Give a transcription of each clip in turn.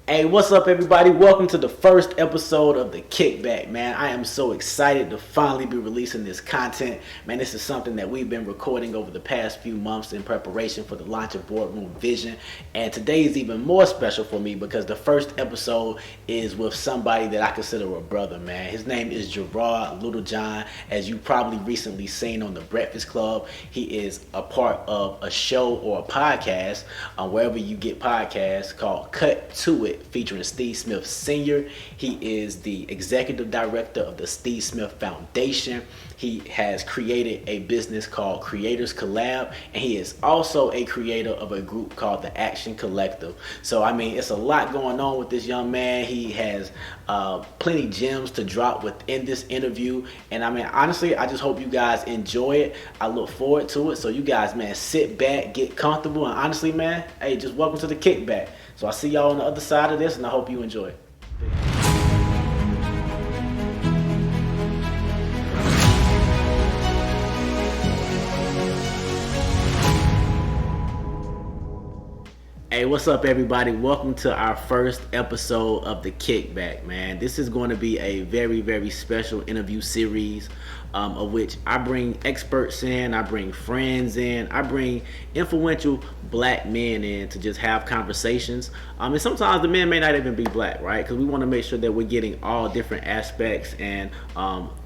Hey, what's up, everybody? Welcome to the first episode of the Kickback, man. I am so excited to finally be releasing this content. Man, this is something that we've been recording over the past few months in preparation for the launch of Boardroom Vision. And today is even more special for me because the first episode is with somebody that I consider a brother, man. His name is Gerard Littlejohn. As you probably recently seen on The Breakfast Club, he is a part of a show or a podcast, wherever you get podcasts, called Cut to It, featuring Steve Smith Sr. He is the executive director of the Steve Smith Foundation. He has created a business called Creators Collab, and he is also a creator of a group called the Action Collective. So, I mean, it's a lot going on with this young man. He has plenty gems to drop within this interview. And, I mean, honestly, I just hope you guys enjoy it. I look forward to it. So, you guys, man, sit back, get comfortable. And honestly, man, hey, just welcome to the Kickback. So, I'll see y'all on the other side of this, and I hope you enjoy it. Hey, what's up, everybody? Welcome to our first episode of the Kickback, man. This is going to be a very, very special interview series of which I bring experts in, I bring friends in, I bring influential black men in to just have conversations. And sometimes the men may not even be black, right? Because we want to make sure that we're getting all different aspects and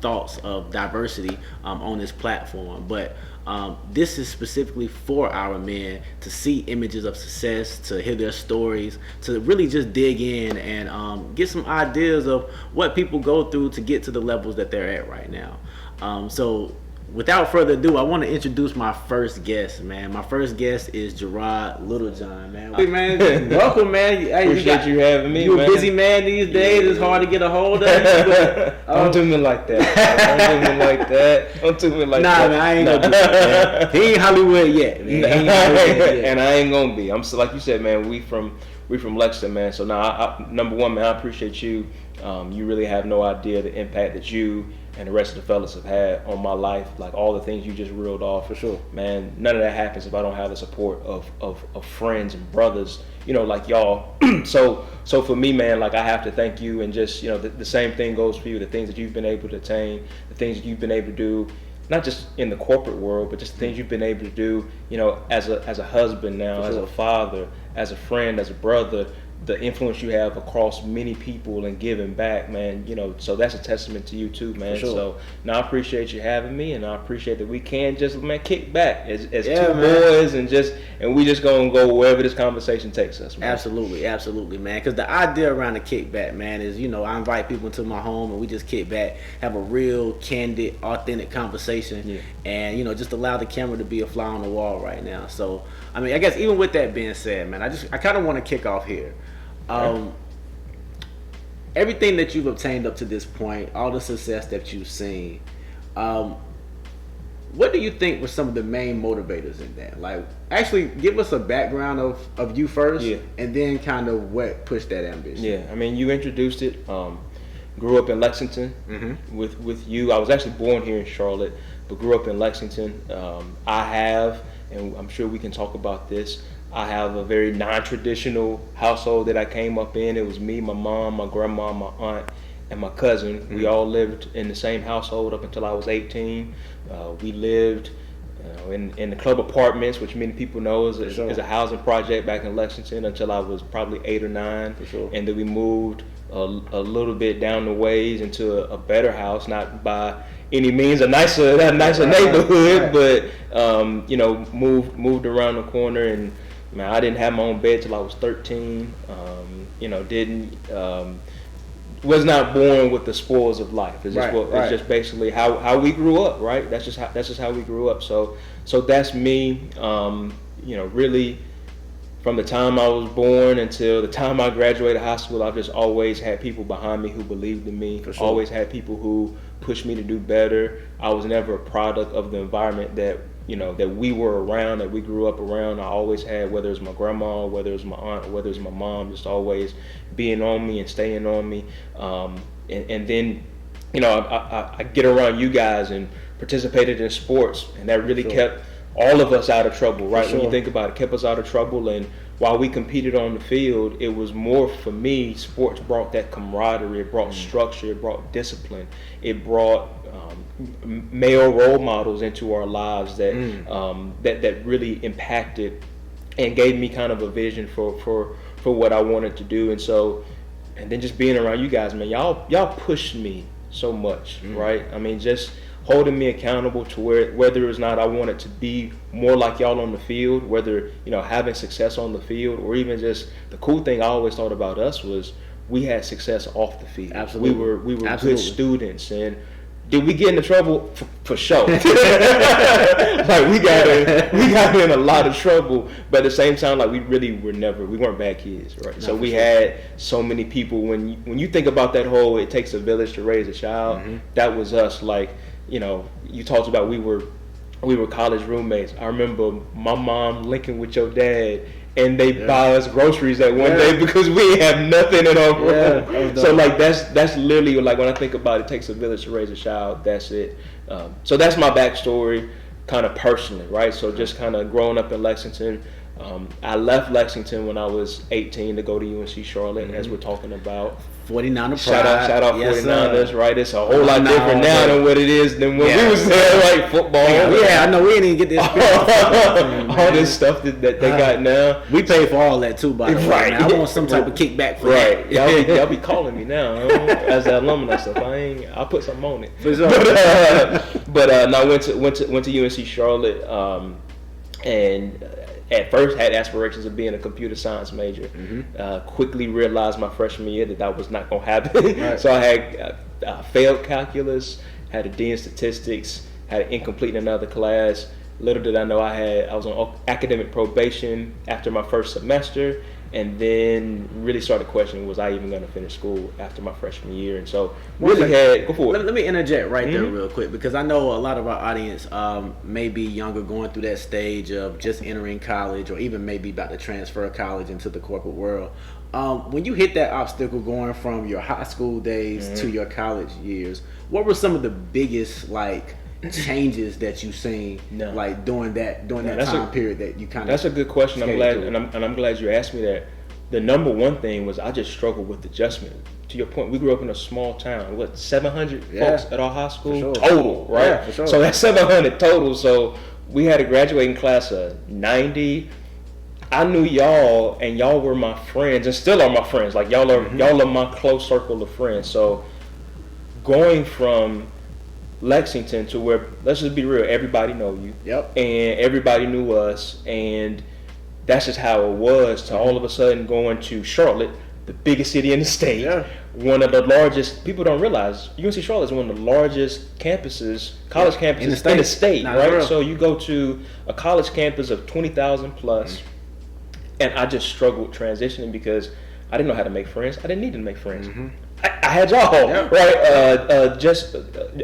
thoughts of diversity on this platform. But this is specifically for our men to see images of success, to hear their stories, to really just dig in and get some ideas of what people go through to get to the levels that they're at right now. So without further ado, I want to introduce my first guest, man. My first guest is Gerard Littlejohn, man. Hey, man, welcome, man. Hey, Appreciate you having me, You're man. A busy man these days. It's hard to get a hold of you. Don't do me like that. Don't do me like that. Don't do me like that. Nah, man, I ain't gonna do that, man. He ain't Hollywood yet, man. And I ain't gonna be. I'm so, like you said, man, we from Lexington, man. So now, number one, man, I appreciate you. You really have no idea the impact that you and the rest of the fellas have had on my life, like all the things you just reeled off. For sure. Man, none of that happens if I don't have the support of friends and brothers, like y'all. So for me, man, like I have to thank you, and just, the same thing goes for you, the things that you've been able to attain, the things that you've been able to do, not just in the corporate world, but just the things you've been able to do, as a husband now, as a father, as a friend, as a brother, the influence you have across many people and giving back, man, so that's a testament to you too, man. Sure. So now I appreciate you having me, and I appreciate that we can just, man, kick back as yeah, two boys and we just gonna go wherever this conversation takes us, man. Absolutely, man. Because the idea around the kickback, man, is, I invite people into my home and we just kick back, have a real, candid, authentic conversation, and, just allow the camera to be a fly on the wall right now. So, I mean, I guess even with that being said, man, I kind of want to kick off here. Everything that you've obtained up to this point, all the success that you've seen, what do you think were some of the main motivators in that? Like, actually give us a background of you first, and then kind of what pushed that ambition. Yeah, I mean, you introduced it. Grew up in Lexington with you. I was actually born here in Charlotte, but grew up in Lexington. I have, and I'm sure we can talk about this, I have a very non-traditional household that I came up in. It was me, my mom, my grandma, my aunt, and my cousin. We all lived in the same household up until I was 18. We lived in the club apartments, which many people know is a housing project back in Lexington, until I was probably 8 or 9. For sure. And then we moved a little bit down the ways into a better house, not by any means a nicer neighborhood, but moved around the corner. And man, I didn't have my own bed till I was 13. Was not born with the spoils of life. It's just basically how we grew up, right? That's just how we grew up. So that's me. Really, from the time I was born until the time I graduated high school, I've just always had people behind me who believed in me. For sure. Always had people who pushed me to do better. I was never a product of the environment that we were around, that we grew up around. I always had, whether it's my grandma, whether it's my aunt, or whether it's my mom, just always being on me and staying on me. And then, I get around you guys and participated in sports, and that really kept all of us out of trouble, right? When you think about it, kept us out of trouble. And while we competed on the field, it was more for me. Sports brought that camaraderie, it brought structure, it brought discipline, it brought male role models into our lives that that really impacted and gave me kind of a vision for what I wanted to do. And so, and then just being around you guys, man, y'all pushed me so much, right? I mean, just holding me accountable to whether or not I wanted to be more like y'all on the field, whether, having success on the field, or even just the cool thing I always thought about us was we had success off the field. Absolutely. We were good students. And did we get into trouble? For sure. Like we got in a lot of trouble, but at the same time, like we weren't bad kids, right? So we had so many people. When you think about that whole, it takes a village to raise a child. That was us. Like, you talked about we were college roommates. I remember my mom linking with your dad, and they buy us groceries that one day because we have nothing in our room. So like that's literally, like, when I think about it takes a village to raise a child, that's it. So that's my backstory, kind of personally, right? So just kind of growing up in Lexington. I left Lexington when I was 18 to go to UNC Charlotte, as we're talking about. 49er Shout out yes, 49ers, right? It's a whole lot different now than what it is than when we was there, like football. I know we didn't get this. All this stuff that they got now. We paid for all that too, by the way. Right. I want some type of kickback for that. Y'all be calling me now as the alumni stuff. I'll put something on it. For sure. But no, I went to UNC Charlotte, and at first had aspirations of being a computer science major. Quickly realized my freshman year that was not going to happen. Right. So I had failed calculus, had a D in statistics, had an incomplete in another class. Little did I know I was on academic probation after my first semester, and then really started questioning, was I even going to finish school after my freshman year? And so go for it. Let me interject right there real quick, because I know a lot of our audience may be younger, going through that stage of just entering college, or even maybe about to transfer college into the corporate world. When you hit that obstacle going from your high school days to your college years, what were some of the biggest changes that you seen during that time period that you kind of? That's a good question. I'm glad you asked me that. The number one thing was I just struggled with adjustment. To your point, we grew up in a small town. 700 folks at our high school total, right? Yeah, for sure. So that's 700 total. So we had a graduating class of 90. I knew y'all, and y'all were my friends, and still are my friends. Like y'all are my close circle of friends. So going from Lexington to where, let's just be real, everybody know you. Yep. And everybody knew us, and that's just how it was, to all of a sudden going to Charlotte, the biggest city in the state. Yeah. One of the largest, people don't realize, UNC Charlotte is one of the largest campuses, college campuses in the state, right? So you go to a college campus of 20,000 plus, and I just struggled transitioning because I didn't know how to make friends. I didn't need to make friends. I had y'all, right? Just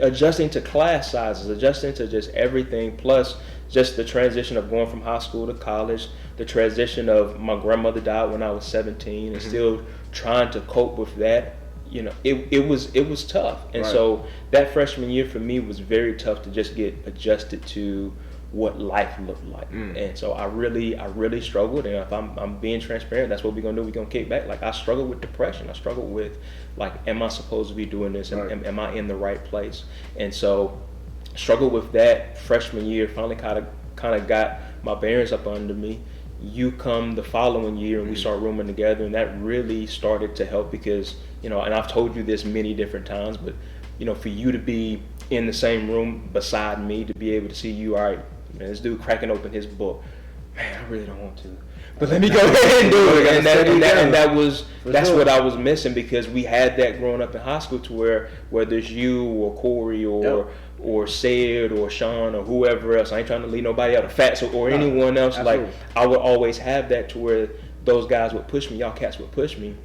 adjusting to class sizes, adjusting to just everything, plus just the transition of going from high school to college, the transition of my grandmother died when I was 17, and still trying to cope with that. It was tough, and so that freshman year for me was very tough to just get adjusted to what life looked like. And so I really struggled, and if I'm being transparent, that's what we're gonna do. We're gonna kick back. Like, I struggled with depression. I struggled with, like, am I supposed to be doing this? Am I in the right place? And so struggled with that freshman year. Finally kind of got my bearings up under me. You come the following year, and we start rooming together, and that really started to help because, and I've told you this many different times, but for you to be in the same room beside me, to be able to see you, all right, man, this dude cracking open his book, man, I really don't want to, but let me go ahead and do it. And that's what I was missing, because we had that growing up in high school, to where whether it's you or Corey or Sid or Sean or whoever else, I ain't trying to leave nobody out of Fats or anyone else. Absolutely. Like, I would always have that, to where those guys would push me, y'all cats would push me,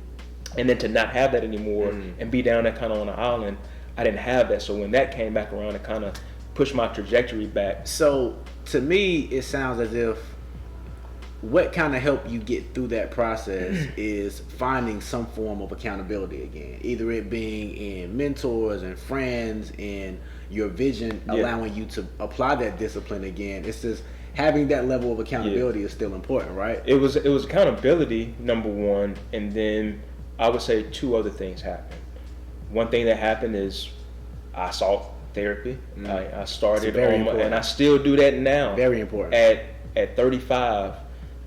and then to not have that anymore and be down there kind of on the island, I didn't have that. So when that came back around, it kind of pushed my trajectory back. So to me, it sounds as if what kind of helped you get through that process is finding some form of accountability again, either it being in mentors and friends and your vision allowing you to apply that discipline again. It's just, having that level of accountability is still important, right? It was accountability, number one, and then I would say two other things happened. One thing that happened is I sought therapy. I started and I still do that now. Very important. At 35,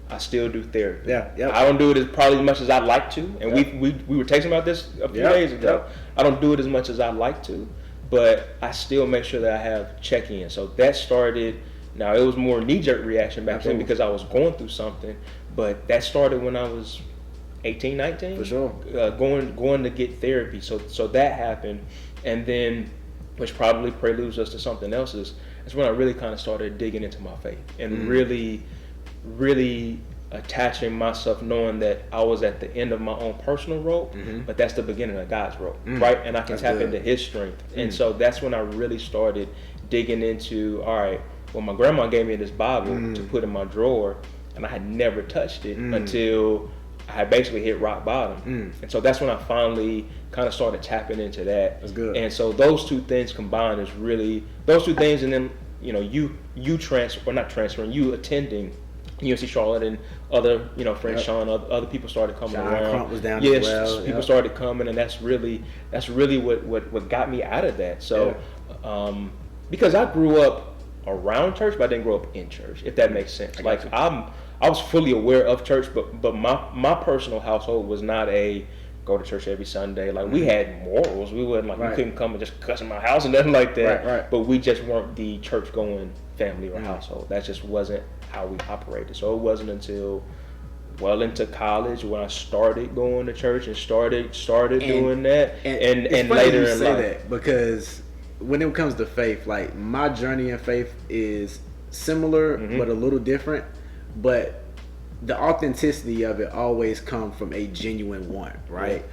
I still do therapy. Yeah, yep. I don't do it probably as much as I'd like to, and we were texting about this a few days ago. Yep. I don't do it as much as I'd like to, but I still make sure that I have check-in. So that started. Now it was more knee-jerk reaction back then because I was going through something, but that started when I was 18, 19. For sure. Going to get therapy. So that happened, and then, which probably preludes us to something else, is when I really kind of started digging into my faith and really attaching myself, knowing that I was at the end of my own personal rope, but that's the beginning of God's rope, right? And I can tap into His strength. And so that's when I really started digging into, all right, well, my grandma gave me this Bible to put in my drawer, and I had never touched it until I had basically hit rock bottom. And so that's when I finally kind of started tapping into that. That's good. And so those two things combined is really, those two things, and then, you know, you attending UNC Charlotte and other, you know, friends, Sean, other people started coming around. Crump was down yes, as well. People started coming, and that's really what got me out of that. So, because I grew up around church, but I didn't grow up in church, if that makes sense. Like I was fully aware of church, but my personal household was not a go to church every Sunday. Like we had morals. We wouldn't we couldn't come and just cuss in my house and nothing like that. Right. But we just weren't the church going family or household. That just wasn't how we operated. So it wasn't until well into college when I started going to church and started doing that. And later in life. That because when it comes to faith, like my journey in faith is similar but a little different. But the authenticity of it always comes from a genuine one, right?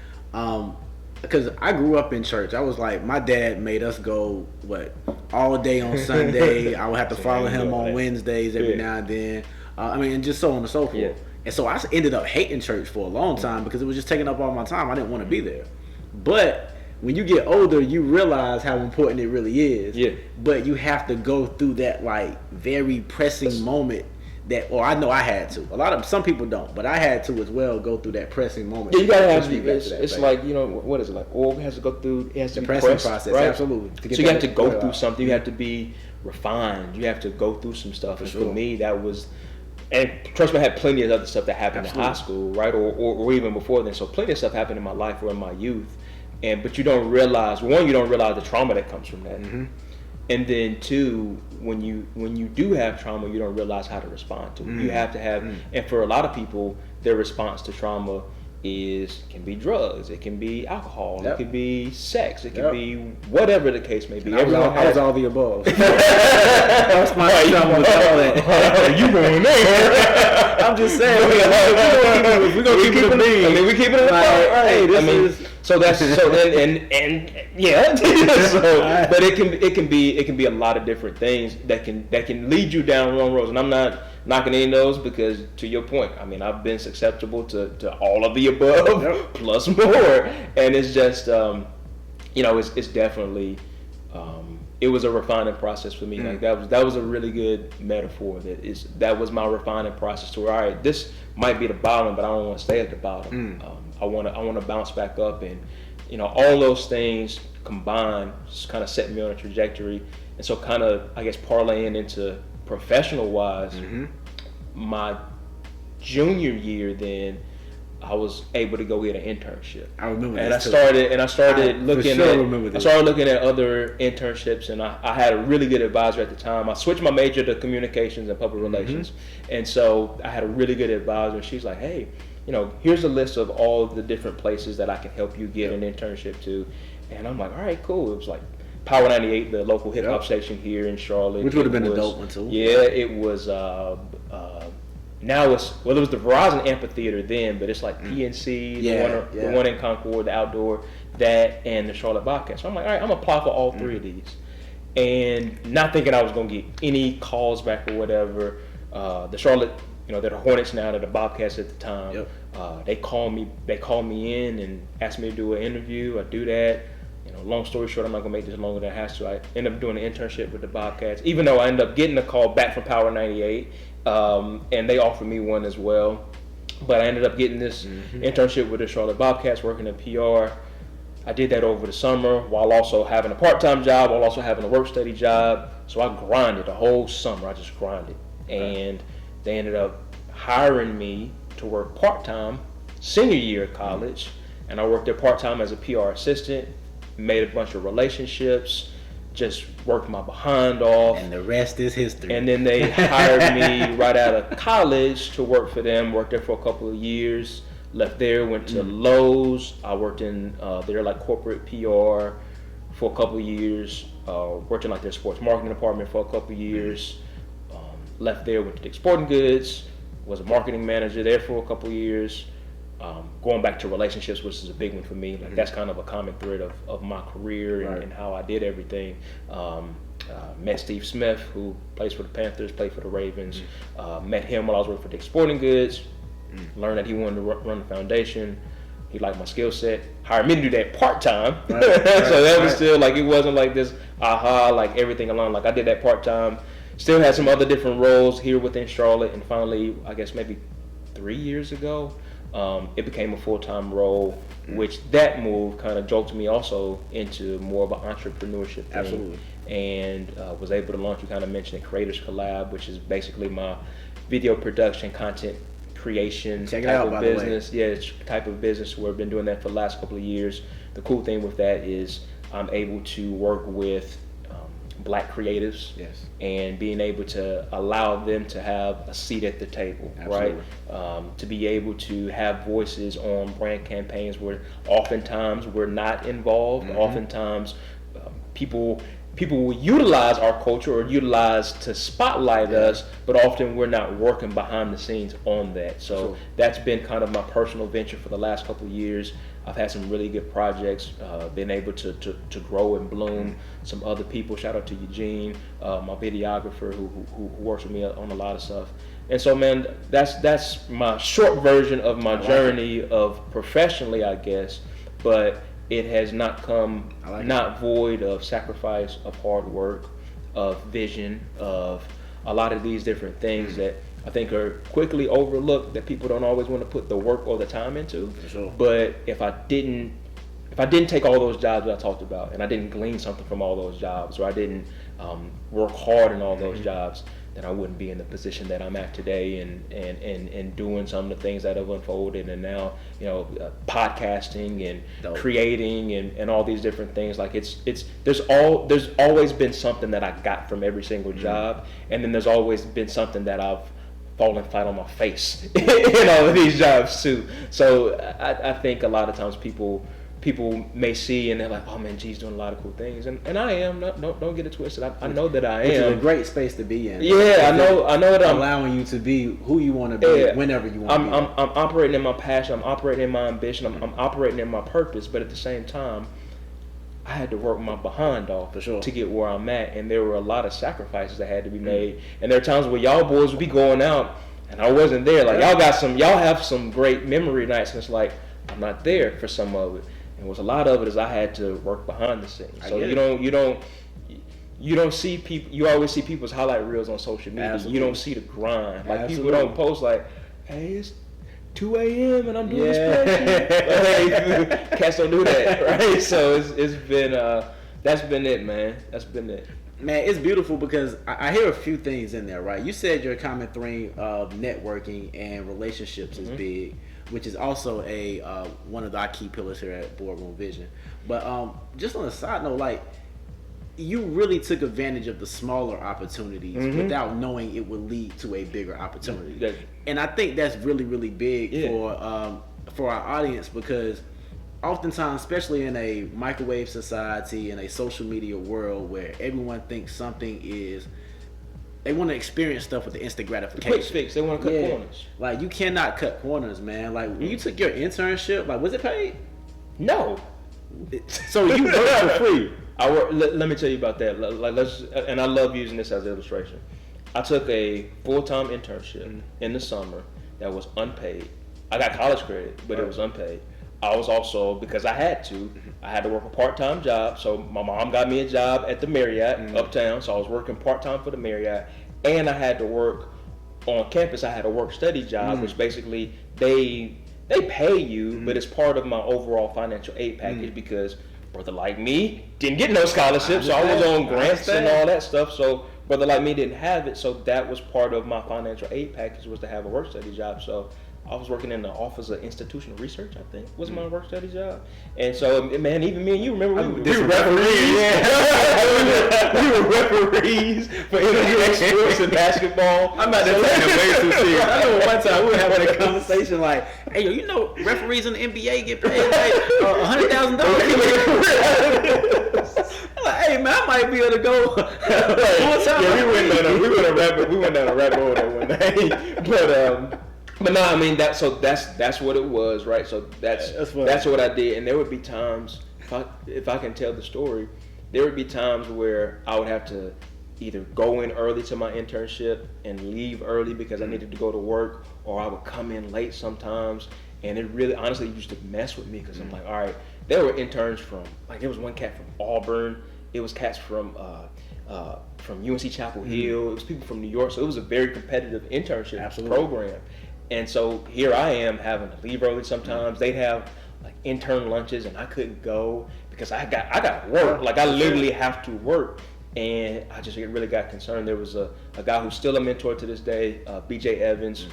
Because I grew up in church. I was like, my dad made us go all day on Sunday. I would have to follow him on Wednesdays every now and then. And just so on and so forth. And so I ended up hating church for a long time because it was just taking up all my time. I didn't want to be there. But when you get older, you realize how important it really is. But you have to go through that very pressing moment. Or I know I had to. Some people don't, but I had to as well go through that pressing moment. Yeah, you gotta have to. It's like, you know, what is it like? Oil has to go through. It has to be pressing process, right? Absolutely. So you have to go through something. You have to be refined. You have to go through some stuff. And for me, that was. And trust me, I had plenty of other stuff that happened in high school, right, or even before then. So plenty of stuff happened in my life or in my youth, but you don't realize the trauma that comes from that. And then two, when you do have trauma, you don't realize how to respond to it. You have to have, and for a lot of people, their response to trauma can be drugs, it can be alcohol, it can be sex, it can be whatever the case may be. I was all the above. That's my trauma. You going there? I'm just saying. We're gonna keep it a bean. I mean, we keep it in the Hey, this is. So that's and yeah. But it can be a lot of different things that can lead you down wrong roads. And I'm not knocking any of those because, to your point, I mean, I've been susceptible to all of the above plus more, and it's just it's definitely it was a refining process for me. Like that was a really good metaphor. That was my refining process to where, all right, this might be the bottom, but I don't want to stay at the bottom. I want to bounce back up, and all those things combined just kind of set me on a trajectory. And so kind of, I guess, parlaying into professional wise, my junior year, then I was able to go get an internship. I remember that. And I started looking at other internships, and I had a really good advisor at the time. I switched my major to communications and public relations, and so I had a really good advisor. And she's like, "Hey, here's a list of all the different places that I can help you get an internship to." And I'm like, "All right, cool." It was like Power 98, the local hip hop station here in Charlotte, which would have been a dope one too. Yeah, it was. Now it was the Verizon Amphitheater then, but it's like PNC, the one in Concord, the outdoor, that, and the Charlotte Bobcats. So I'm like, all right, I'm gonna apply for all three of these, and not thinking I was gonna get any calls back or whatever. The Charlotte, they're the Hornets now, they're the Bobcats at the time. They call me in and ask me to do an interview. I do that. long story short, I'm not gonna make this longer than it has to. I ended up doing an internship with the Bobcats, even though I ended up getting a call back from Power 98, and they offered me one as well. But I ended up getting this internship with the Charlotte Bobcats, working in PR. I did that over the summer while also having a part-time job, while also having a work-study job. So I grinded the whole summer. I just grinded. And they ended up hiring me to work part-time senior year of college. And I worked there part-time as a PR assistant, made a bunch of relationships, just worked my behind off. And the rest is history. And then they hired me right out of college to work for them, worked there for a couple of years. Left there, went to Lowe's. I worked in their like corporate PR for a couple of years. Worked in like their sports marketing department for a couple of years. Left there, went to Dick's Sporting Goods. Was a marketing manager there for a couple of years. Going back to relationships, which is a big one for me. Like that's kind of a common thread of my career and how I did everything. Met Steve Smith, who plays for the Panthers, played for the Ravens. Met him while I was working for Dick's Sporting Goods. Learned that he wanted to run the foundation. He liked my skill set. Hired me to do that part-time. So that was still like, it wasn't like this like everything alone. Like I did that part-time. Still had some other different roles here within Charlotte. And finally, I guess maybe 3 years ago, it became a full-time role, which that move kind of jolted me also into more of an entrepreneurship thing. Absolutely. And was able to launch, you kind of mentioned it, Creators Collab, which is basically my video production, content creation type of business. Yeah, it's type of business where I've been doing that for the last couple of years. The cool thing with that is I'm able to work with Black creatives, and being able to allow them to have a seat at the table, right? To be able to have voices on brand campaigns where oftentimes we're not involved. Oftentimes people will utilize our culture or utilize to spotlight us, but often we're not working behind the scenes on that. So that's been kind of my personal venture for the last couple of years. I've had some really good projects, been able to grow and bloom. Some other people, shout out to Eugene, my videographer who works with me on a lot of stuff. And so, man, that's my short version of my journey of professionally, I guess, but it has not come not void of sacrifice, of hard work, of vision, of a lot of these different things that I think are quickly overlooked, that people don't always want to put the work or the time into. But if I didn't take all those jobs that I talked about, and I didn't glean something from all those jobs, or I didn't work hard in all those jobs, then I wouldn't be in the position that I'm at today, and doing some of the things that have unfolded, and now podcasting and creating and all these different things. Like there's always been something that I got from every single job, and then there's always been something that I've falling flat on my face in all of these jobs too. So I think a lot of times people may see and they're like, oh man, G's doing a lot of cool things, and I am. Don't get it twisted. I know that I am. Which is a great space to be in. Yeah, I know that I'm allowing you to be who you want to be whenever you want to be. I'm operating in my passion. I'm operating in my ambition. I'm operating in my purpose. But at the same time, I had to work my behind off to get where I'm at, and there were a lot of sacrifices that had to be made. And there are times where y'all boys would be going out, and I wasn't there. Like y'all have some great memory nights, and it's like I'm not there for some of it. And was a lot of it is I had to work behind the scenes. So you don't see people. You always see people's highlight reels on social media. Absolutely. You don't see the grind. Like people don't post like, hey, it's 2 a.m. and I'm doing this spreadsheet. Cats don't do that, right? So it's been that's been it, man. That's been it. Man, it's beautiful because I hear a few things in there, right? You said your common theme of networking and relationships is big, which is also one of our key pillars here at Boardroom Vision. But just on a side note, like, you really took advantage of the smaller opportunities without knowing it would lead to a bigger opportunity. And I think that's really, really big for our audience, because oftentimes, especially in a microwave society, in a social media world where everyone thinks something is, they want to experience stuff with the instant gratification. The quick fix. They want to cut corners. Like, you cannot cut corners, man. Like, when you took your internship, like, was it paid? No. So you worked for free. Let me tell you about that. Like, and I love using this as an illustration. I took a full-time internship in the summer that was unpaid. I got college credit, but it was unpaid. I was also, because I had to work a part-time job. So my mom got me a job at the Marriott uptown. So I was working part-time for the Marriott, and I had to work on campus. I had a work-study job, which basically they pay you, but it's part of my overall financial aid package because brother like me didn't get no scholarship, so I was on grants and all that stuff. So brother like me didn't have it, so that was part of my financial aid package, was to have a work-study job. So I was working in the Office of Institutional Research, I think, was my work-study job. And so, man, even me and you, remember, we were referees. We were referees for internet sports and basketball. I'm not taking it way too serious. I remember one time we were having a conversation like, hey, you know, referees in the NBA get paid like $100,000. I'm like, hey, man, I might be able to go full time. Yeah, we went down a rabbit hole that one day. But no, I mean that's what it was, right? So that's what I did, and there would be times, if I can tell the story, there would be times where I would have to either go in early to my internship and leave early because I needed to go to work, or I would come in late sometimes, and it really honestly used to mess with me because I'm like, all right, there were interns from, like, there was one cat from Auburn, it was cats from UNC Chapel Hill, it was people from New York, so it was a very competitive internship program. And so here I am having to leave early sometimes. They'd have like intern lunches and I couldn't go because I got work. Like I literally have to work. And I just really got concerned. There was a guy who's still a mentor to this day, BJ Evans,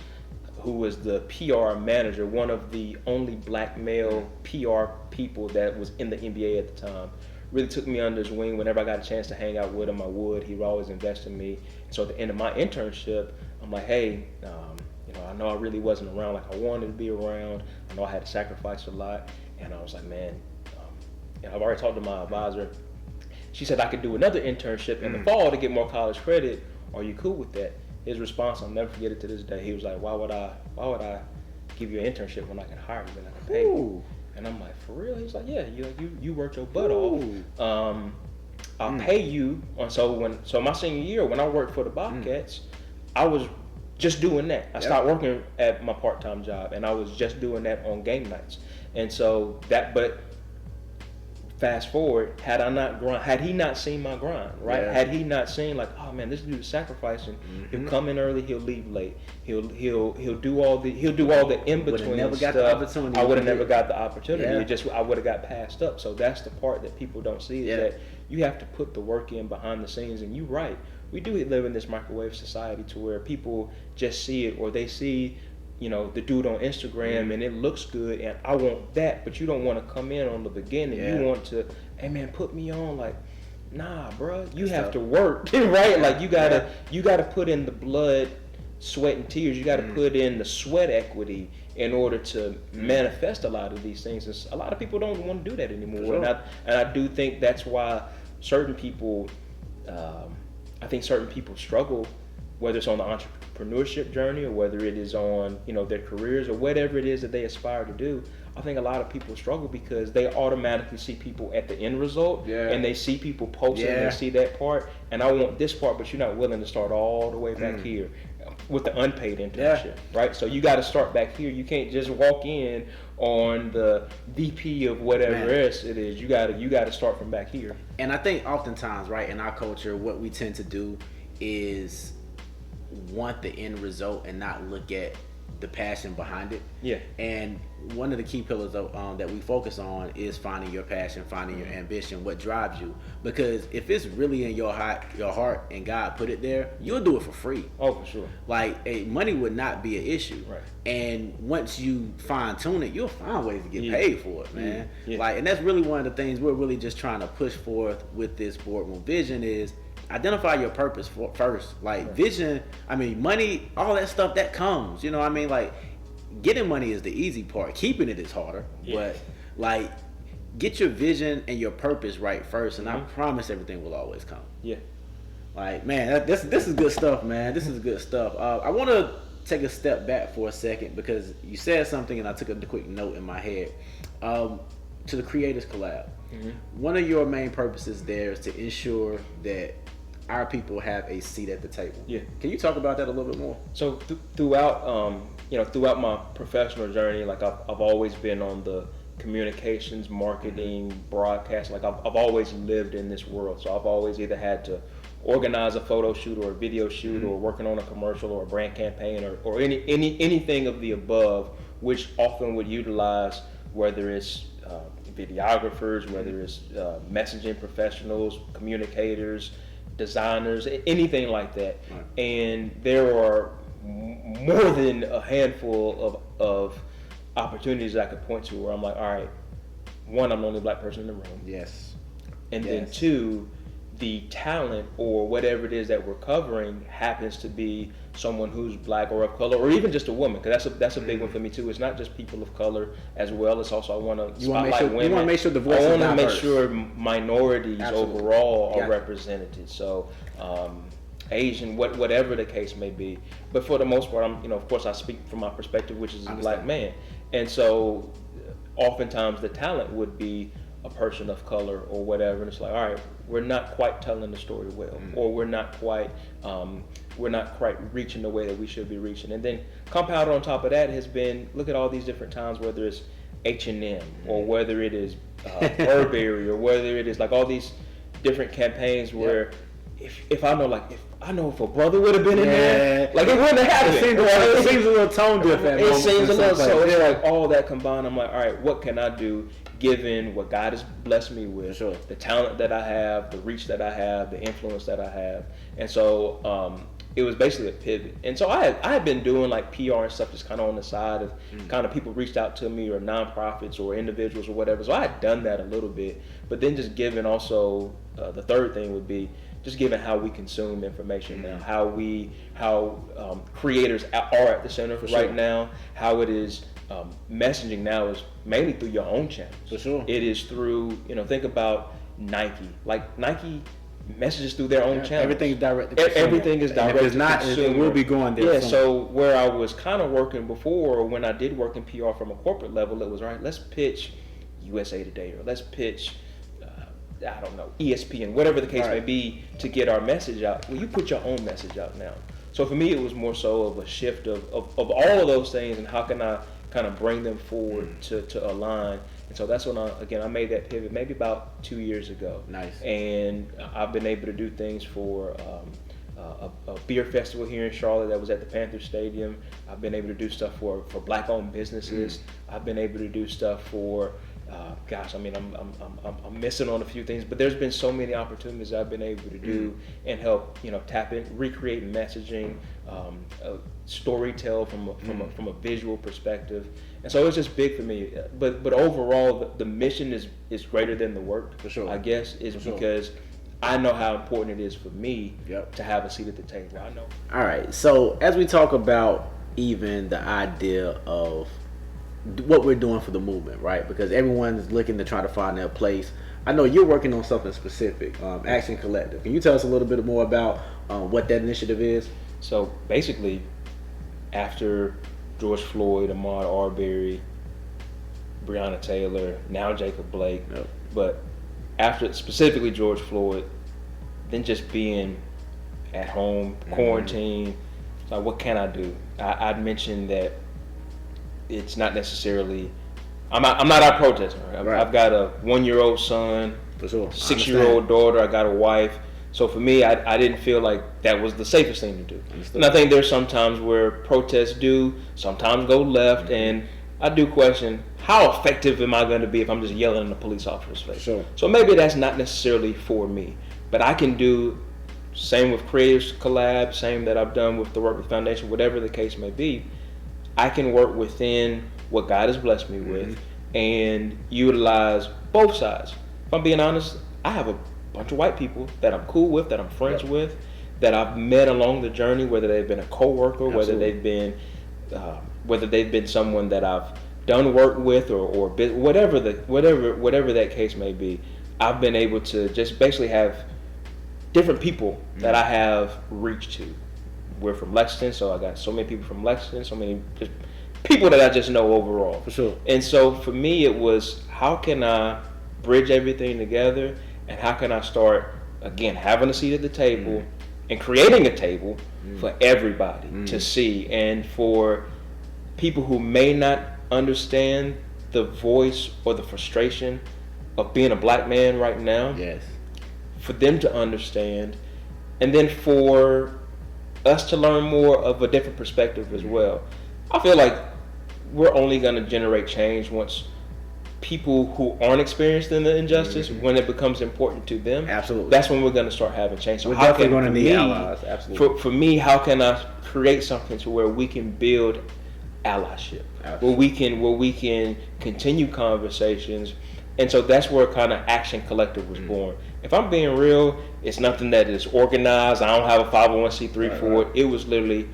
who was the PR manager, one of the only black male PR people that was in the NBA at the time. Really took me under his wing. Whenever I got a chance to hang out with him, I would. He would always invest in me. And so at the end of my internship, I'm like, hey, I know I really wasn't around like I wanted to be around. I know I had to sacrifice a lot. And I was like, man, I've already talked to my advisor. She said I could do another internship in the fall to get more college credit. Are you cool with that? His response, I'll never forget it to this day. He was like, why would I give you an internship when I can hire you and I can pay you? And I'm like, for real? He's like, yeah, you worked your butt off. I'll pay you. So my senior year, when I worked for the Bobcats, I was just doing that. I stopped working at my part-time job, and I was just doing that on game nights. And so but fast forward, had he not seen my grind, right? Had he not seen like, oh man, this dude is sacrificing. He'll come in early, he'll leave late. He'll do all the in between stuff. I would have never got the opportunity. I would have got passed up. So that's the part that people don't see, is that you have to put the work in behind the scenes. And you're right. We do live in this microwave society to where people just see it, or they see, the dude on Instagram and it looks good and I want that, but you don't want to come in on the beginning. You want to, hey man, put me on. Like, nah, bro, you have to work, right? Like you gotta put in the blood, sweat, and tears. You gotta put in the sweat equity in order to manifest a lot of these things. And a lot of people don't want to do that anymore. And I do think that's why certain people, I think certain people struggle, whether it's on the entrepreneurship journey or whether it is on, their careers or whatever it is that they aspire to do. I think a lot of people struggle because they automatically see people at the end result and they see people posting and they see that part, and I want this part, but you're not willing to start all the way back here with the unpaid internship, right? So you got to start back here. You can't just walk in on the VP of whatever else it is. You got to start from back here. And I think oftentimes, right, in our culture, what we tend to do is want the end result and not look at the passion behind it. Yeah. And one of the key pillars of, that we focus on is finding your passion, finding your ambition, what drives you. Because if it's really in your heart and God put it there, you'll do it for free. Oh, for sure. Like, money would not be an issue. Right. And once you fine tune it, you'll find ways to get paid for it, man. Yeah. Like, and that's really one of the things we're really just trying to push forth with this Boardroom Vision is identify your purpose first. Like vision, money, all that stuff that comes. Like getting money is the easy part. Keeping it is harder. But like get your vision and your purpose right first, and I promise everything will always come. Yeah. Like, man, this is good stuff, man. This is good stuff. I want to take a step back for a second because you said something, and I took a quick note in my head. To the Creators Collab, one of your main purposes there is to ensure that our people have a seat at the table. Yeah. Can you talk about that a little bit more? So throughout my professional journey, like I've always been on the communications, marketing, broadcast. Like I've always lived in this world, so I've always either had to organize a photo shoot or a video shoot or working on a commercial or a brand campaign or anything of the above, which often would utilize whether it's videographers, whether it's messaging professionals, communicators, designers, anything like that. Right. And there are more than a handful of opportunities that I could point to where I'm like, all right, one, I'm the only black person in the room. Yes. And then two, the talent or whatever it is that we're covering happens to be someone who's black or of color, or even just a woman, because that's a big one for me too. It's not just people of color as well. It's also I want to spotlight women. You want to make sure the voice is diverse. I want to make sure minorities overall are represented. So Asian, whatever the case may be. But for the most part, of course, I speak from my perspective, which is a black man, and so oftentimes the talent would be a person of color or whatever, and it's like, all right, we're not quite telling the story well, or we're not quite reaching the way that we should be reaching. And then compounded on top of that has been, look at all these different times, whether it's H&M or whether it is Burberry or whether it is like all these different campaigns where if I know if a brother would have been in there, like it wouldn't have happened. It seems a little tone different. It seems a little, so it's like all that combined, I'm like, all right, what can I do given what God has blessed me with, the talent that I have, the reach that I have, the influence that I have. And so it was basically a pivot. And so I had been doing like PR and stuff just kind of on the side of kind of people reached out to me, or nonprofits or individuals or whatever. So I had done that a little bit, but then just given also the third thing would be just given how we consume information now, how creators are at the center right now, how it is messaging now is mainly through your own channels. For sure. It is through, think about Nike. Like Nike messages through their own channels. Everything is direct to consumer. Everything is direct to consumer. If it's not, it will be going there. Yeah, so where I was kind of working before, or when I did work in PR from a corporate level, it was, all right, let's pitch USA Today, or let's pitch I don't know, ESPN, whatever the case may be, to get our message out. Well, you put your own message out now. So for me, it was more so of a shift of all of those things, and how can I kind of bring them forward to align. And so that's when I made that pivot maybe about 2 years ago. Nice. And I've been able to do things for a beer festival here in Charlotte that was at the Panther Stadium. I've been able to do stuff for black-owned businesses. I've been able to do stuff for I'm missing on a few things, but there's been so many opportunities I've been able to do and help, tap in, recreate messaging, storytell from a visual perspective, and so it's just big for me. But overall, the mission is greater than the work. For sure. I guess because I know how important it is for me to have a seat at the table. I know. All right. So as we talk about even the idea of what we're doing for the movement, right? Because everyone's looking to try to find their place. I know you're working on something specific, Action Collective. Can you tell us a little bit more about what that initiative is? So basically, after George Floyd, Ahmaud Arbery, Breonna Taylor, now Jacob Blake, but after specifically George Floyd, then just being at home, quarantine, like what can I do? I'd mentioned that it's not necessarily, I'm not out protesting. Right? I've got a 1-year-old son, 6-year-old daughter, I got a wife. So for me, I didn't feel like that was the safest thing to do. And I think there's some times where protests do sometimes go left, and I do question, how effective am I going to be if I'm just yelling in a police officer's face? Sure. So maybe that's not necessarily for me, but I can do same with Creators Collab, same that I've done with the Work With Foundation, whatever the case may be. I can work within what God has blessed me with and utilize both sides. If I'm being honest, I have a bunch of white people that I'm cool with, that I'm friends with, that I've met along the journey, whether they've been a coworker, whether they've been someone that I've done work with, or whatever that case may be. I've been able to just basically have different people that I have reached to. We're from Lexington, so I got so many people from Lexington, so many just people that I just know overall. For sure. And so for me, it was, how can I bridge everything together, and how can I start, again, having a seat at the table and creating a table for everybody to see, and for people who may not understand the voice or the frustration of being a black man right now. Yes. For them to understand, and then for us to learn more of a different perspective as well. I feel like we're only going to generate change once people who aren't experienced in the injustice, when it becomes important to them, absolutely, that's when we're going to start having change. So we're definitely going to need allies. Absolutely. For me, how can I create something to where we can build allyship, where we can continue conversations? And so that's where kind of Action Collective was born. If I'm being real, it's nothing that is organized. I don't have a 501c3 for it. It was literally,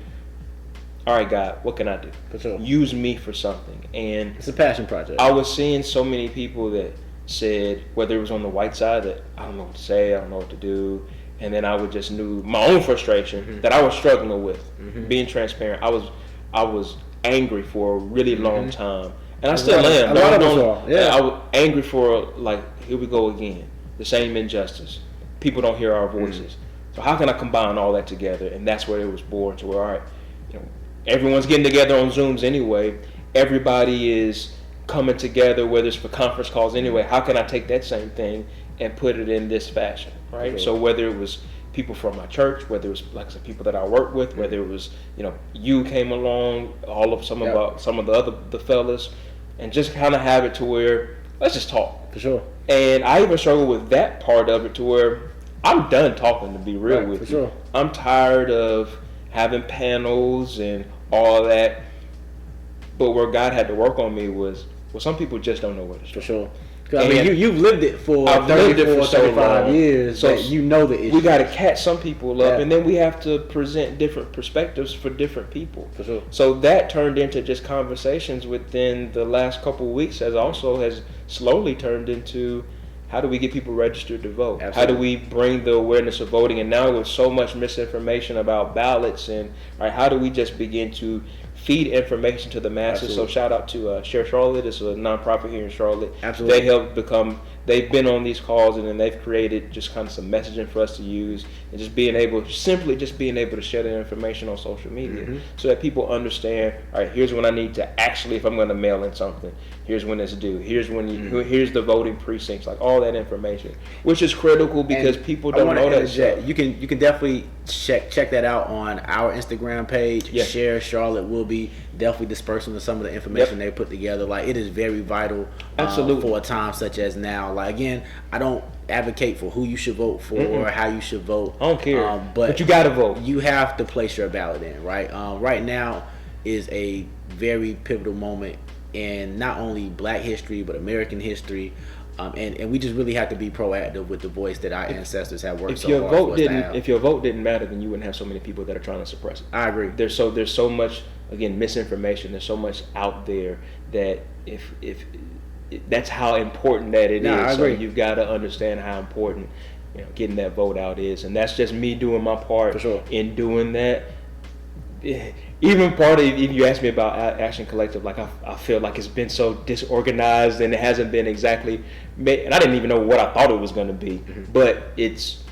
all right, God, what can I do? For sure. Use me for something. And it's a passion project. I was seeing so many people that said, whether it was on the white side, that I don't know what to say, I don't know what to do. And then I would just knew my own frustration that I was struggling with. Being transparent, I was angry for a really long time. And I still am. I was angry for, like, here we go again. The same injustice. People don't hear our voices. So how can I combine all that together? And that's where it was born, to where, all right, everyone's getting together on Zooms anyway. Everybody is coming together, whether it's for conference calls anyway. How can I take that same thing and put it in this fashion, right? So whether it was people from my church, whether it was, like I said, people that I work with, whether it was, you came along, some of the fellas, and just kind of have it to where, let's just talk. For sure. And I even struggle with that part of it, to where I'm done talking, to be real with you. Sure. I'm tired of having panels and all that. But where God had to work on me was, some people just don't know where to start. For sure. I mean, you've lived it for 34, 35 years, so you know the issue. We got to catch some people up, and then we have to present different perspectives for different people. For sure. So that turned into just conversations within the last couple of weeks, has slowly turned into, how do we get people registered to vote? Absolutely. How do we bring the awareness of voting? And now with so much misinformation about ballots, and how do we just begin to feed information to the masses? Absolutely. So shout out to Share Charlotte. It's a nonprofit here in Charlotte. Absolutely. They've been on these calls, and then they've created just kind of some messaging for us to use, and just being able to share that information on social media, so that people understand, all right, here's when I need to actually, if I'm going to mail in something, here's when it's due, here's when here's the voting precincts, like all that information, which is critical because people don't know that stuff. You can definitely check that out on our Instagram page. Yeah. Share Charlotte will be definitely dispersing of some of the information they put together. Like, it is very vital for a time such as now. Like, again, I don't advocate for who you should vote for or how you should vote. I don't care. But you gotta vote. You have to place your ballot in, right? Right now is a very pivotal moment in not only Black history but American history. And we just really have to be proactive with the voice that our ancestors have worked so hard for us to have. If your vote didn't matter, then you wouldn't have so many people that are trying to suppress it. I agree. There's so much, again, misinformation. There's so much out there that if that's how important that it is. I agree. So you've got to understand how important getting that vote out is, and that's just me doing my part. For sure. In doing that. Even part of, if you ask me about Action Collective, like I feel like it's been so disorganized and it hasn't been exactly, and I didn't even know what I thought it was going to be. But it's,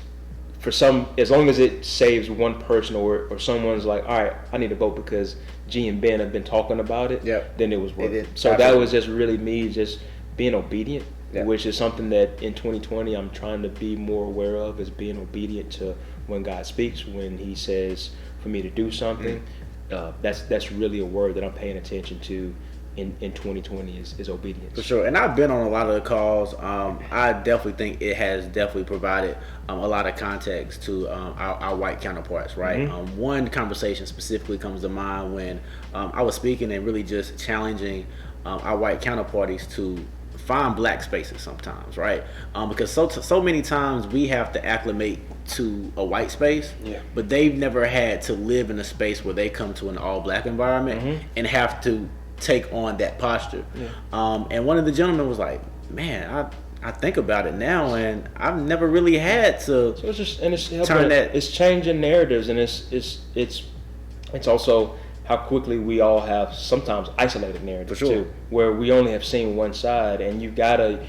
for some, as long as it saves one person or someone's like, all right, I need to vote because G and Ben have been talking about it, then it was worth it. So that was just really me just being obedient, which is something that in 2020 I'm trying to be more aware of, is being obedient to when God speaks, when He says for me to do something. That's really a word that I'm paying attention to in 2020 is obedience. For sure. And I've been on a lot of the calls. I definitely think it has definitely provided a lot of context to our white counterparts, right? One conversation specifically comes to mind when I was speaking and really just challenging our white counterparties to find Black spaces sometimes, right? Because so many times we have to acclimate to a white space, but they've never had to live in a space where they come to an all Black environment and have to take on that posture. And one of the gentlemen was like, man, I think about it now, and I've never really had to. So it's changing narratives, and it's also how quickly we all have sometimes isolated narratives too, where we only have seen one side, and you gotta,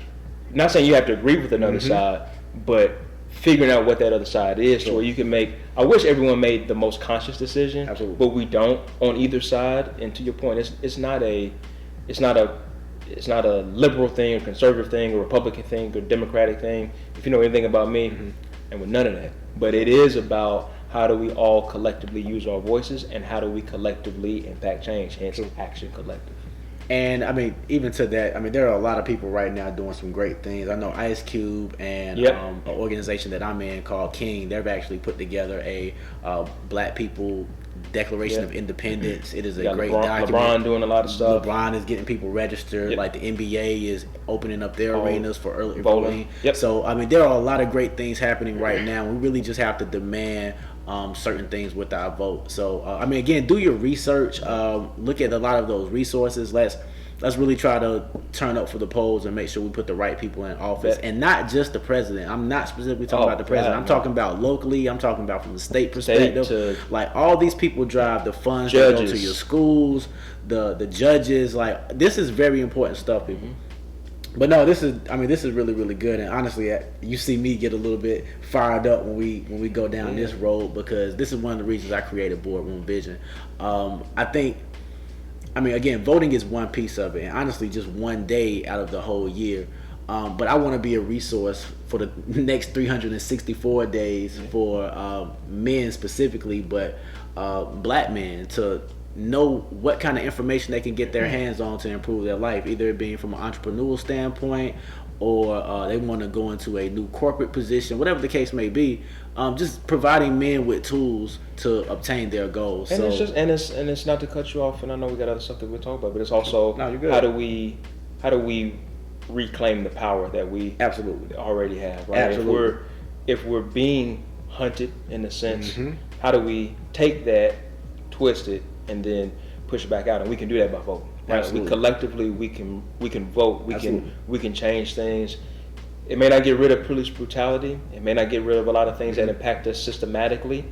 not saying you have to agree with another side, but figuring out what that other side is, so where you can make. I wish everyone made the most conscious decision, but we don't on either side. And to your point, it's not a it's not a liberal thing, or conservative thing, or Republican thing, or Democratic thing. If you know anything about me, and with none of that. But it is about how do we all collectively use our voices, and how do we collectively impact change, hence Action Collective. And I mean, even to that, I mean, there are a lot of people right now doing some great things. I know Ice Cube and an organization that I'm in called King, they've actually put together a Black People Declaration of Independence. It is a great document. LeBron doing a lot of stuff. LeBron is getting people registered. Like the NBA is opening up their arenas for early voting. So I mean, there are a lot of great things happening right now. We really just have to demand certain things with our vote. So I mean, again, do your research. Look at a lot of those resources. Let's really try to turn up for the polls and make sure we put the right people in office, and not just the president. I'm not specifically talking about the president. I'm talking about locally. I'm talking about from the state perspective. Like all these people drive the funds that go to your schools, the judges. Like this is very important stuff, people. But no, this is really, really good. And honestly, you see me get a little bit fired up when we go down this road, because this is one of the reasons I created Boardroom Vision. I mean, again, voting is one piece of it, and honestly, just one day out of the whole year. But I want to be a resource for the next 364 days for men specifically, but Black men, to know what kind of information they can get their hands on to improve their life, either it being from an entrepreneurial standpoint, or they want to go into a new corporate position, whatever the case may be. Just providing men with tools to obtain their goals. And it's not to cut you off, and I know we got other stuff that we'll talk about, but it's also how do we reclaim the power that we already have, right? Absolutely. If we're being hunted in a sense, how do we take that, twist it, and then push it back out? And we can do that by voting. Right? We collectively we can vote. We can change things. It may not get rid of police brutality. It may not get rid of a lot of things that impact us systematically,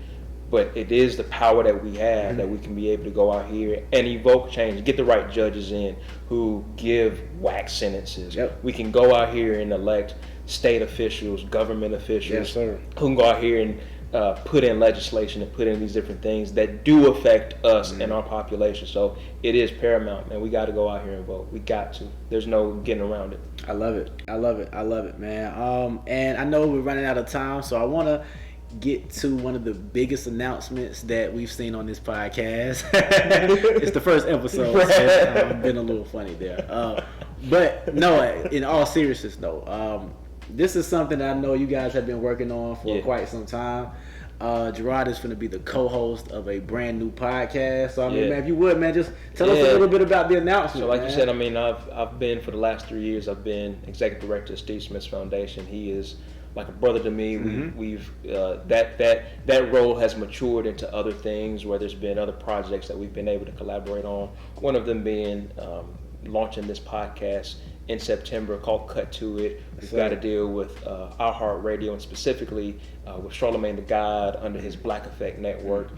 but it is the power that we have that we can be able to go out here and evoke change, get the right judges in who give whack sentences. We can go out here and elect state officials, government officials, who can go out here and put in legislation and put in these different things that do affect us and our population. So it is paramount, man. We got to go out here and vote. We got to. There's no getting around it. I love it, man. And I know we're running out of time, so I want to get to one of the biggest announcements that we've seen on this podcast. It's the first episode, so I've been a little funny there. But no, in all seriousness though, this is something that I know you guys have been working on for quite some time. Gerard is going to be the co-host of a brand new podcast. So I mean, man, if you would, man, just tell us a little bit about the announcement. So like you said, I mean, I've been for the last 3 years. I've been executive director of Steve Smith's Foundation. He is like a brother to me. We've that role has matured into other things, where there's been other projects that we've been able to collaborate on. One of them being launching this podcast in September called Cut To It. We've got to deal with our Heart Radio, and specifically with Charlemagne the God under his Black Effect Network.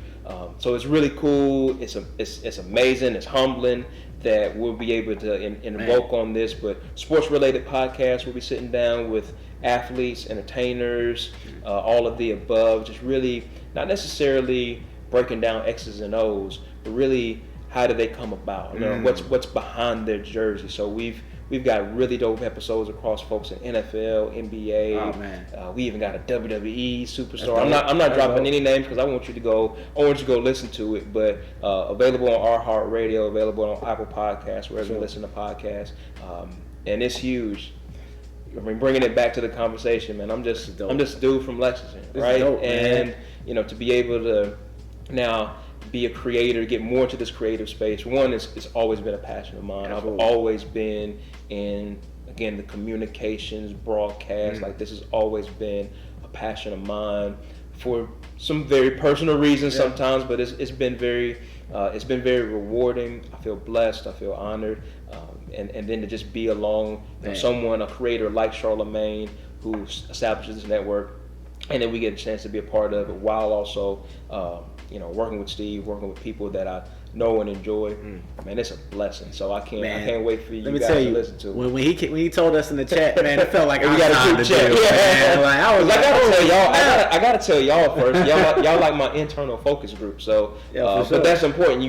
So it's really cool. It's amazing. It's humbling that we'll be able to invoke on this. But sports-related podcasts, we'll be sitting down with athletes, entertainers, all of the above. Just really not necessarily breaking down X's and O's, but really how do they come about? You know, what's behind their jersey? So we've got really dope episodes across folks in NFL, NBA. Oh, man. We even got a WWE superstar. I'm not dropping any names because I want you to go listen to it. But available on our Heart Radio, available on Apple Podcasts, wherever you listen to podcasts, and it's huge. I mean, bringing it back to the conversation, man. I'm just a dude from Lexington, right? Dope, and you know, to be able to now be a creator, get more into this creative space. One, it's always been a passion of mine. Absolutely. I've always been in, again, the communications, broadcast. Like, this has always been a passion of mine for some very personal reasons sometimes, but it's been very rewarding. I feel blessed. I feel honored. And then to just be along someone, a creator like Charlemagne, who establishes this network, and then we get a chance to be a part of it while also working with Steve, working with people that I know and enjoy. Man, it's a blessing. So I can't wait for you guys to listen to it. When he told us in the chat, man, it felt like we got a group chat. I gotta tell y'all first. Y'all like my internal focus group. So, but that's important.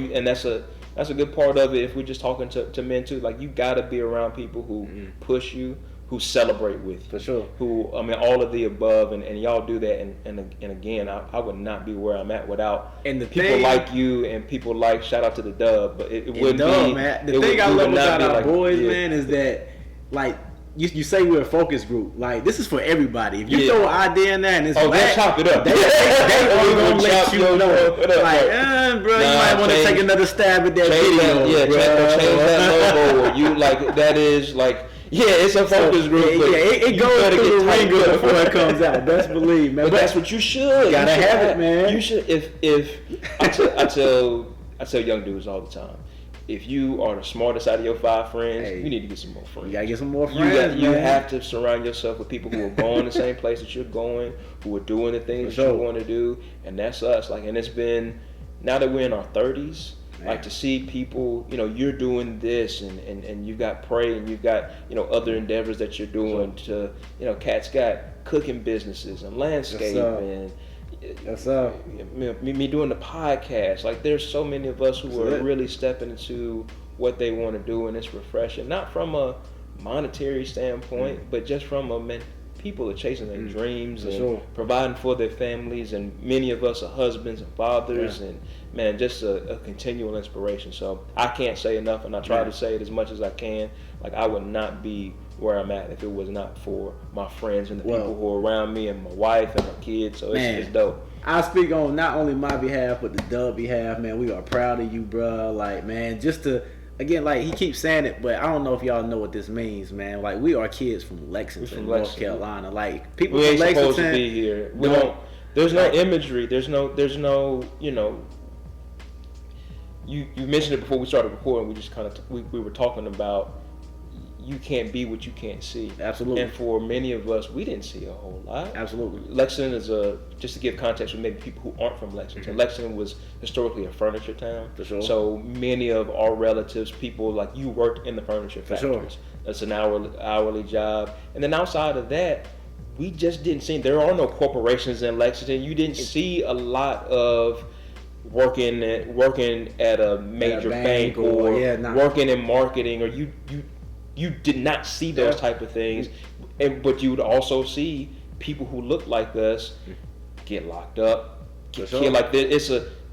that's a good part of it. If we're just talking to men too, like you gotta be around people who push you, who celebrate with you. For sure. Who, I mean, all of the above, and y'all do that. And again, I would not be where I'm at without and the people thing, like you and people like, shout out to the Dub, but it wouldn't Dub, be. Man. The thing I love about our boys, man, is that, like, you say we're a focus group. Like, this is for everybody. If you throw an idea in there and it's black, chop it up. They are gonna let you know. Like, bro, you might want to take another stab at that video. Change that logo. Or you like that is like. Yeah, it's a focus group. It goes through the ringer before it comes out. Best believe, man. But that's what you should. You gotta have it, man. You should. If I tell young dudes all the time, if you are the smartest out of your 5 friends, you need to get some more friends. You gotta get some more friends. You have to surround yourself with people who are going the same place that you're going, who are doing the things that you want to do, and that's us. Like, and it's been, now that we're in our 30s. Like, to see people, you're doing this and you've got Pray and you've got, other endeavors that you're doing to, cats got cooking businesses and landscaping. That's up. Me doing the podcast. Like, there's so many of us who are really stepping into what they want to do, and it's refreshing. Not from a monetary standpoint, but just from people are chasing their dreams and providing for their families, and many of us are husbands and fathers, and man, just a continual inspiration. So I can't say enough, and I try to say it as much as I can. Like, I would not be where I'm at if it was not for my friends and the people who are around me, and my wife and my kids. So it's dope. I speak on not only my behalf but the Dub behalf, man. We are proud of you, bro. Like, man, just to, again, like, he keeps saying it, but I don't know if y'all know what this means, man. Like, we are kids from Lexington, North Carolina. Like, people from Lexington supposed to be here. We don't. There's no imagery. There's no. You mentioned it before we started recording. We just kind of we were talking about, you can't be what you can't see. Absolutely. And for many of us, we didn't see a whole lot. Absolutely. Lexington is just to give context for maybe people who aren't from Lexington. Lexington was historically a furniture town. For sure. So many of our relatives, people like you, worked in the furniture factories. For sure. That's an hourly job. And then outside of that, we just didn't see. There are no corporations in Lexington. You didn't see a lot of working at a major bank or working in marketing, or you did not see those type of things. But you would also see people who look like us get locked up, get killed. Like,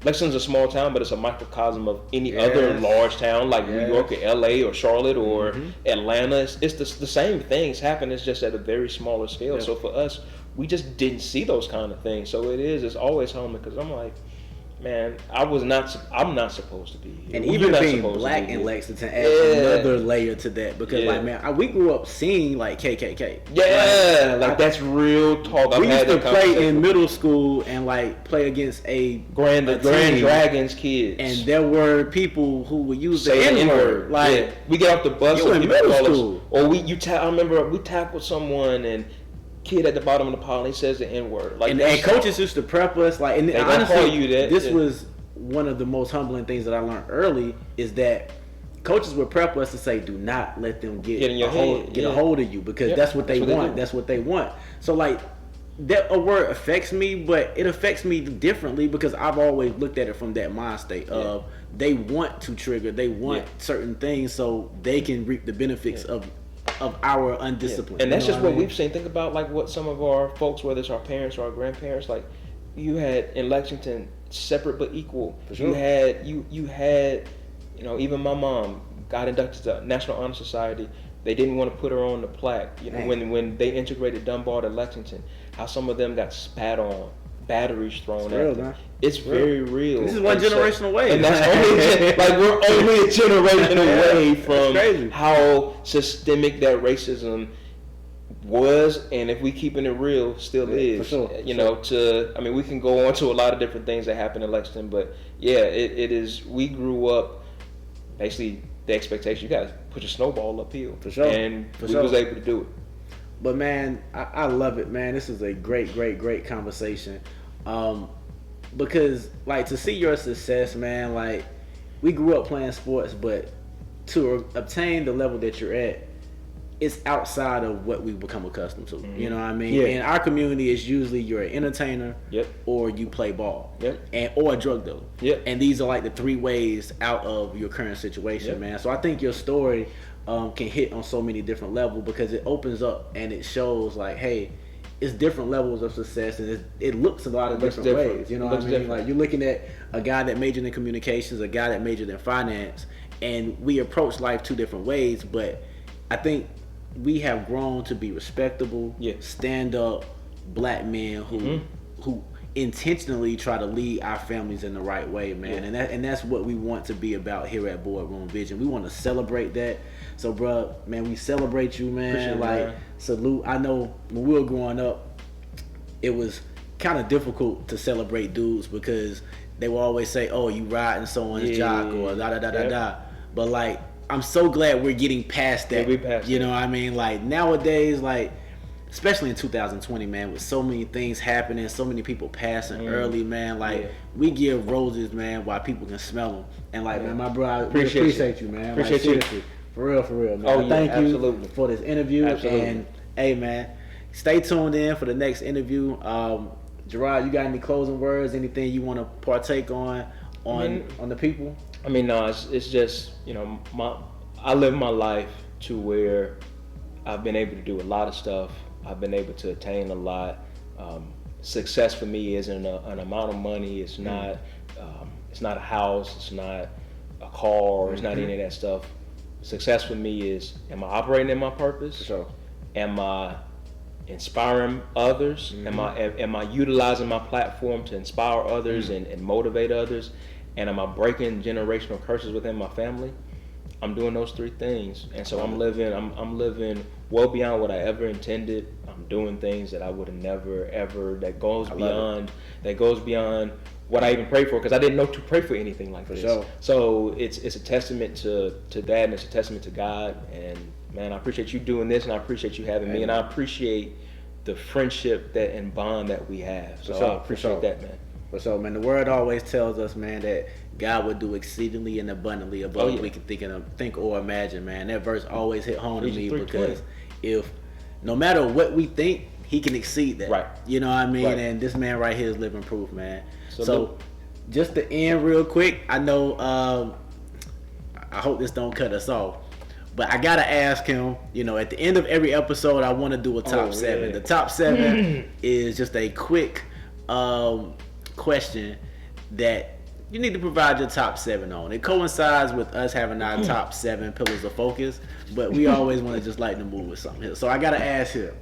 Lexington's a small town, but it's a microcosm of any other large town like New York or LA or Charlotte or Atlanta. It's the same things happen. It's just at a very smaller scale. So for us, we just didn't see those kind of things. So it's always humbling, because I'm like, man, I'm not supposed to be here. And even being black in Lexington adds another layer to that, because like, man, we grew up seeing like KKK. Like that's real talk. We used to play in middle school and like play against a Grand Dragons kids, and there were people who would use the N-word. Like, we get off the bus in middle school, or I remember we tackled someone and kid at the bottom of the pile, he says the N-word. Like, and coaches used to prep us. Like, and they honestly, call you that. This was one of the most humbling things that I learned early, is that coaches would prep us to say, do not let them get a hold of you, because that's what they want. That's what they want. So like, that a word affects me, but it affects me differently, because I've always looked at it from that mind state of they want to trigger, they want certain things so they can reap the benefits of our undiscipline. And that's just what we've seen. Think about like what some of our folks, whether it's our parents or our grandparents, like you had in Lexington, separate but equal. You had even my mom got inducted to the National Honor Society. They didn't want to put her on the plaque. When they integrated Dunbar to Lexington, how some of them got spat on, batteries thrown at them. It's very real. This is one generation away. And that's we're only a generation away from how systemic that racism was, and if we keeping it real, still is. We can go on to a lot of different things that happen in Lexington, but it is. We grew up basically the expectation, you gotta put your snowball uphill. For sure. And we was able to do it. But man, I love it, man. This is a great conversation. Because like, to see your success, man, like, we grew up playing sports, but to obtain the level that you're at, it's outside of what we become accustomed to. You know what I mean? Yeah. In our community, it's usually you're an entertainer, Yep. or you play ball, Yep. or a drug dealer. Yep. And these are like the three ways out of your current situation, Yep. man. So I think your story can hit on so many different levels because it opens up and it shows like, hey, it's different levels of success, and it looks a lot of different ways. You know what I mean? Different. Like, you're looking at a guy that majored in communications, a guy that majored in finance, and we approach life two different ways. But I think we have grown to be respectable, stand up black men who intentionally try to lead our families in the right way, man. And that's what we want to be about here at Boardroom Vision. We want to celebrate that. So, bro, man, we celebrate you, man. Appreciate it, like, man. salute. I know when we were growing up, it was kind of difficult to celebrate dudes because they will always say, "Oh, you riding someone's jock," or da da da da da. But like, I'm so glad we're getting past that. You know what I mean? Like, nowadays, like, especially in 2020, man, with so many things happening, so many people passing early, man. Like, we give roses, man, while people can smell them. And like, man, my bro, I appreciate you, man. Appreciate you. Seriously. For real, man. Oh, Thank absolutely. you for this interview. Absolutely. And hey, man, stay tuned in for the next interview. Gerard, you got any closing words? Anything you want to partake on the people? I mean, no, it's just, you know, I live my life to where I've been able to do a lot of stuff. I've been able to attain a lot. Success for me isn't an amount of money. It's not a house. It's not a car. It's not any of that stuff. Success for me is, am I operating in my purpose? Sure. Am I inspiring others? Am I utilizing my platform to inspire others and motivate others? And am I breaking generational curses within my family? I'm doing those three things, and so I'm living well beyond what I ever intended. I'm doing things that I would have never ever. That goes beyond what I even prayed for, because I didn't know to pray for anything like this. Sure. So it's a testament to that, and it's a testament to God. And man, I appreciate you doing this, and I appreciate you having me, and I appreciate the friendship and bond that we have. So I appreciate that, man. For sure, man. The word always tells us, man, that God would do exceedingly and abundantly above what we can think or imagine, man. That verse always hit home to me because if no matter what we think, He can exceed that. Right. You know what I mean? Right. And this man right here is living proof, man. So just to end real quick, I know I hope this don't cut us off, but I gotta ask him, you know, at the end of every episode, I want to do a top 7. The top 7 is just a quick question that you need to provide your top 7 on. It coincides with us having our top 7 pillars of focus, but we always want to just lighten the mood with something here. So I gotta ask him,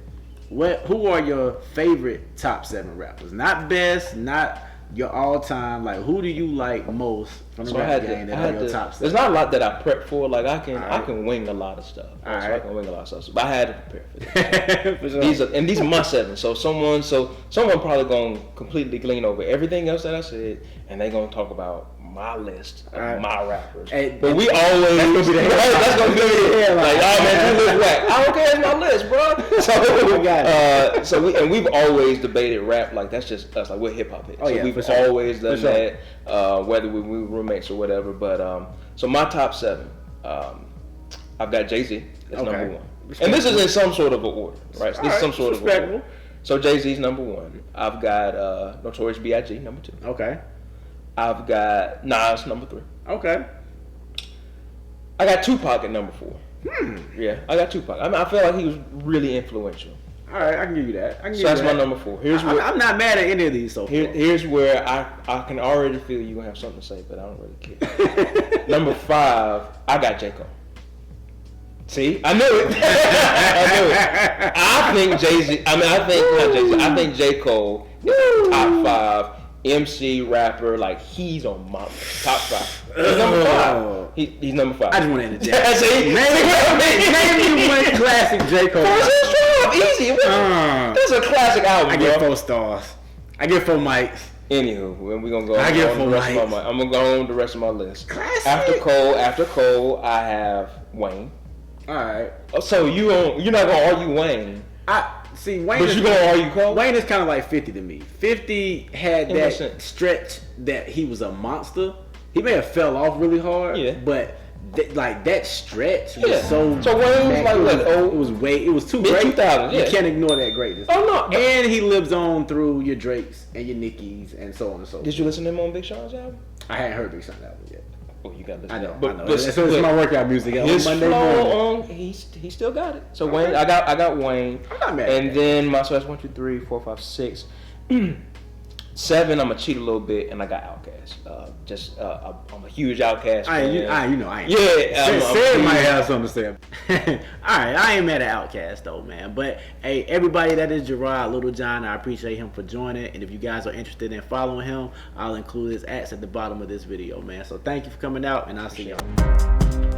who are your favorite top 7 rappers? Not best, not your all-time. Like, who do you like most from the rap game that are your top 7? There's not a lot that I prep for. Like, I can wing a lot of stuff. I can wing a lot of stuff. But I had to prepare for that. For sure. These are my 7. So someone probably gonna completely glean over everything else that I said, and they gonna talk about my list of my rappers. But we always that's gonna be the headline. Like, oh man, you look whack. I don't care, it's my list, bro. So we've always debated rap like that's just us. Like, we're hip hop heads. So we've always done that, whether we were roommates or whatever. But so my top 7, I've got Jay-Z as number 1, and this is in some sort of an order, right? So this is some sort of order. So Jay-Z's number 1. I've got Notorious B.I.G. number 2. Okay. I've got Nas number 3. Okay. I got Tupac at number 4. Yeah, I got Tupac. I mean, I feel like he was really influential. All right, I can give you that. So that's my number 4. I'm not mad at any of these so far. Here's where I can already feel you gonna have something to say, but I don't really care. Number 5, I got J. Cole. See, I knew it. I think Jay-Z. I think J. Cole is top 5 MC rapper. Like, he's on my top 5. He's number 5. He's number 5. I just want to interject. See, name me one classic J. Cole. Easy. This is a classic album. I get 4 stars. I get 4 mics. Anywho, when we gonna go? I get 4 mics. I'm gonna go on the rest of my list. Classic. After Cole, I have Wayne. All right. So you're not gonna argue Wayne? See, Wayne. But you gonna argue Cole? Wayne is kind of like 50 to me. 50 had that stretch that he was a monster. He may have fell off really hard, but like that stretch Yeah. was so. So Wayne was like what? It was way. It was too great. Mid-2000s, yeah. You can't ignore that greatness. Oh no. And he lives on through your Drakes and your Nickies and so on and so forth. Did you listen to him on Big Sean's album? I hadn't heard Big Sean's album yet. Oh, you got to listen. I know. But, I know. But, So it's my workout music. His On Monday flow morning. on, he still got it. So Wayne, I got Wayne. I'm not mad. And then so that's 1, 2, 3, 4, 5, 6, 7. I'm gonna cheat a little bit, and I got Outkast. I'm a huge Outkast fan. You know I ain't. Yeah, Sid might have something to say. All right, I ain't mad at Outkast though, man. But hey, everybody, that is Gerard Littlejohn. I appreciate him for joining. And if you guys are interested in following him, I'll include his @ at the bottom of this video, man. So thank you for coming out, and I'll see y'all.